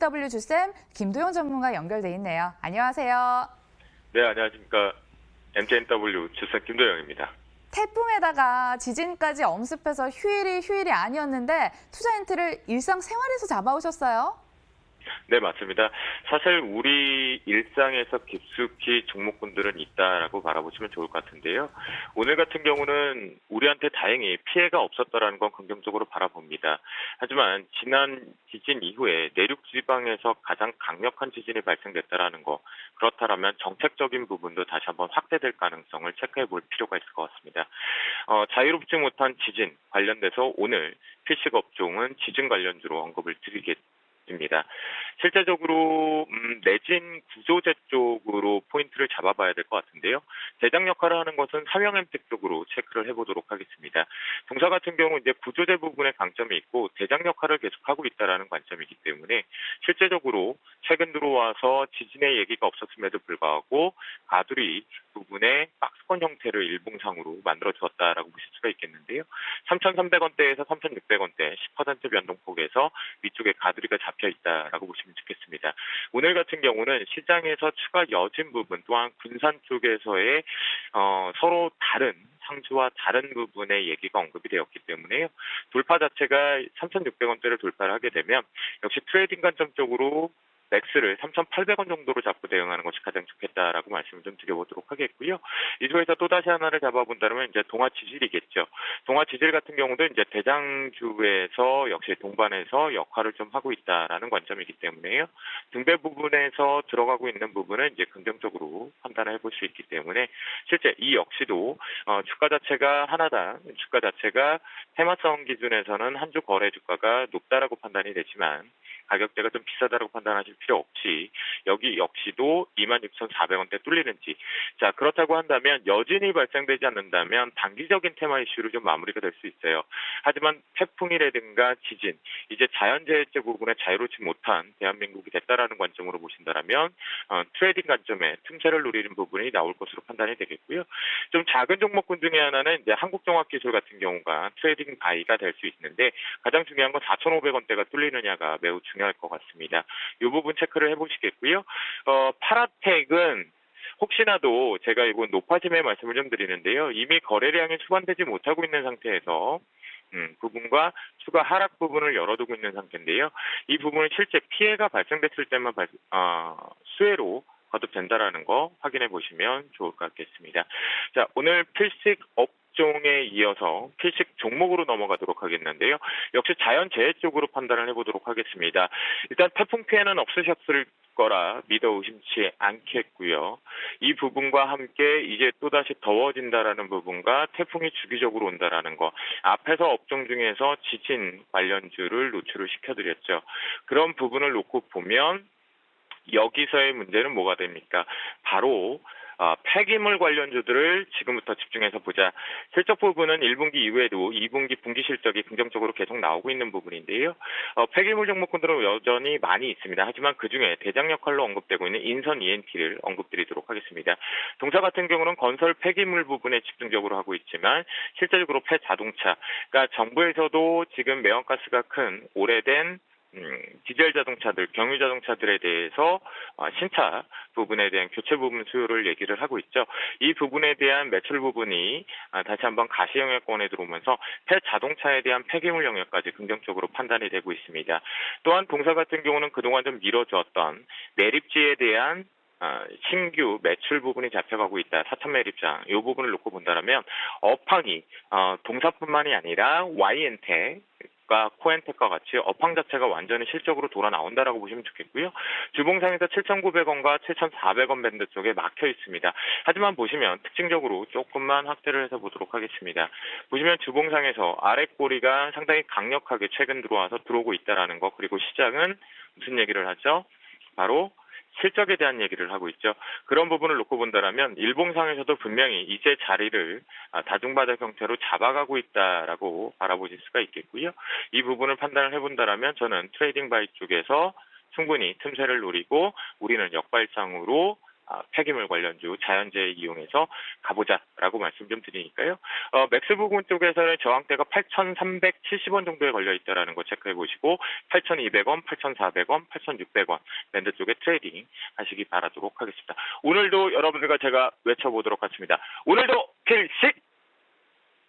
MTNW 주쌤 김도영 전문가 연결돼 있네요. 안녕하세요. 네, 안녕하십니까. MTNW 주선 김도영입니다. 태풍에다가 지진까지 엄습해서 휴일이 아니었는데 투자 힌트를 일상생활에서 잡아오셨어요? 네, 맞습니다. 사실 우리 일상에서 깊숙이 종목군들은 있다라고 바라보시면 좋을 것 같은데요. 오늘 같은 경우는 우리한테 다행히 피해가 없었다라는 건 긍정적으로 바라봅니다. 하지만 지난 지진 이후에 내륙 지방에서 가장 강력한 지진이 발생됐다라는 거, 그렇다면 정책적인 부분도 다시 한번 확대될 가능성을 체크해 볼 필요가 있을 것 같습니다. 자유롭지 못한 지진 관련돼서 오늘 필식 업종은 지진 관련주로 언급을 드리겠습니다. 실제적으로 내진 구조재 쪽으로 포인트를 잡아봐야 될 것 같은데요. 대장 역할을 하는 것은 삼형엠텍 쪽으로 체크를 해보도록 하겠습니다. 동사 같은 경우 이제 구조재 부분에 강점이 있고 대장 역할을 계속하고 있다라는 관점이기 때문에 실제적으로 최근 들어와서 지진의 얘기가 없었음에도 불구하고 가두리 부분에 박스권 형태를 일봉상으로 만들어 주었다라고 보실 수가 있겠는데요. 3,300원대에서 3,600원대 10% 변동폭에서 위쪽에 가두리가 잡혀 있다라고 보시면 좋겠습니다. 오늘 같은 경우는 시장에서 추가 여진 부분 또한 군산 쪽에서의 서로 다른 상주와 다른 부분의 얘기가 언급이 되었기 때문에요. 돌파 자체가 3,600원대를 돌파를 하게 되면 역시 트레이딩 관점 쪽으로 맥스를 3,800원 정도로 잡고 대응하는 것이 가장 좋겠다라고 말씀을 좀 드려보도록 하겠고요. 이 중에서 또 다시 하나를 잡아본다면 이제 동아 지질이겠죠. 동아 지질 같은 경우도 이제 대장주에서 역시 동반해서 역할을 좀 하고 있다라는 관점이기 때문에요. 등배 부분에서 들어가고 있는 부분은 이제 긍정적으로 판단을 해볼 수 있기 때문에 실제 이 역시도 주가 자체가 하나당 주가 자체가 테마성 기준에서는 한 주 거래 주가가 높다라고 판단이 되지만 가격대가 좀 비싸다고 판단하실 필요 없이 여기 역시도 26,400원대 뚫리는지 자 그렇다고 한다면 여진이 발생되지 않는다면 단기적인 테마 이슈로 좀 마무리가 될 수 있어요. 하지만 태풍이라든가 지진 이제 자연재해제 부분에 자유롭지 못한 대한민국이 됐다라는 관점으로 보신다면 트레이딩 관점에 틈새를 노리는 부분이 나올 것으로 판단이 되겠고요. 좀 작은 종목군 중에 하나는 이제 한국종합기술 같은 경우가 트레이딩 바이가 될 수 있는데 가장 중요한 건 4,500원대가 뚫리느냐가 매우 중요할 것 같습니다. 이 부분 체크를 해보시겠고요. 파라텍은 혹시나도 제가 이건 높아짐의 말씀을 좀 드리는데요. 이미 거래량이 수반되지 못하고 있는 상태에서 부분과 추가 하락 부분을 열어두고 있는 상태인데요. 이 부분은 실제 피해가 발생됐을 때만 수혜로 거듭된다라는 거 확인해 보시면 좋을 것 같겠습니다. 자, 오늘 필식 업종에 이어서 필식 종목으로 넘어가도록 하겠는데요. 역시 자연재해 쪽으로 판단을 해보도록 하겠습니다. 일단 태풍 피해는 없으셨을 거라 믿어 의심치 않겠고요. 이 부분과 함께 이제 또다시 더워진다라는 부분과 태풍이 주기적으로 온다라는 거 앞에서 업종 중에서 지진 관련주를 노출을 시켜드렸죠. 그런 부분을 놓고 보면 여기서의 문제는 뭐가 됩니까? 바로 폐기물 관련주들을 지금부터 집중해서 보자. 실적 부분은 1분기 이후에도 2분기 분기 실적이 긍정적으로 계속 나오고 있는 부분인데요. 폐기물 종목군들은 여전히 많이 있습니다. 하지만 그중에 대장 역할로 언급되고 있는 인선 ENT를 언급드리도록 하겠습니다. 동사 같은 경우는 건설 폐기물 부분에 집중적으로 하고 있지만 실제적으로 폐자동차, 그러니까 정부에서도 지금 매연가스가 큰 오래된 디젤 자동차들, 경유 자동차들에 대해서 신차 부분에 대한 교체 부분 수요를 얘기를 하고 있죠. 이 부분에 대한 매출 부분이 다시 한번 가시 영역권에 들어오면서 폐자동차에 대한 폐기물 영역까지 긍정적으로 판단이 되고 있습니다. 또한 동사 같은 경우는 그동안 좀 미뤄졌던 매립지에 대한 신규 매출 부분이 잡혀가고 있다. 4천 매립장 이 부분을 놓고 본다면 업황이 동사뿐만이 아니라 YN텍 코엔텍과 같이 업황 자체가 완전히 실적으로 돌아 나온다라고 보시면 좋겠고요. 주봉상에서 7,900원과 7,400원 밴드 쪽에 막혀 있습니다. 하지만 보시면 특징적으로 조금만 확대를 해서 보도록 하겠습니다. 보시면 주봉상에서 아래 꼬리가 상당히 강력하게 최근 들어와서 들어오고 있다라는 거 그리고 시장은 무슨 얘기를 하죠? 바로 실적에 대한 얘기를 하고 있죠. 그런 부분을 놓고 본다면 일봉상에서도 분명히 이제 자리를 다중바닥 형태로 잡아가고 있다라고 바라보실 수가 있겠고요. 이 부분을 판단을 해본다면 저는 트레이딩 바이 쪽에서 충분히 틈새를 노리고 우리는 역발상으로 폐기물 관련주, 자연재해 이용해서 가보자라고 말씀 좀 드리니까요. 맥스 부분 쪽에서는 저항대가 8,370원 정도에 걸려 있다라는 거 체크해 보시고 8,200원, 8,400원, 8,600원 밴드 쪽에 트레이딩 하시기 바라도록 하겠습니다. 오늘도 여러분들과 제가 외쳐보도록 하겠습니다. 오늘도 필식!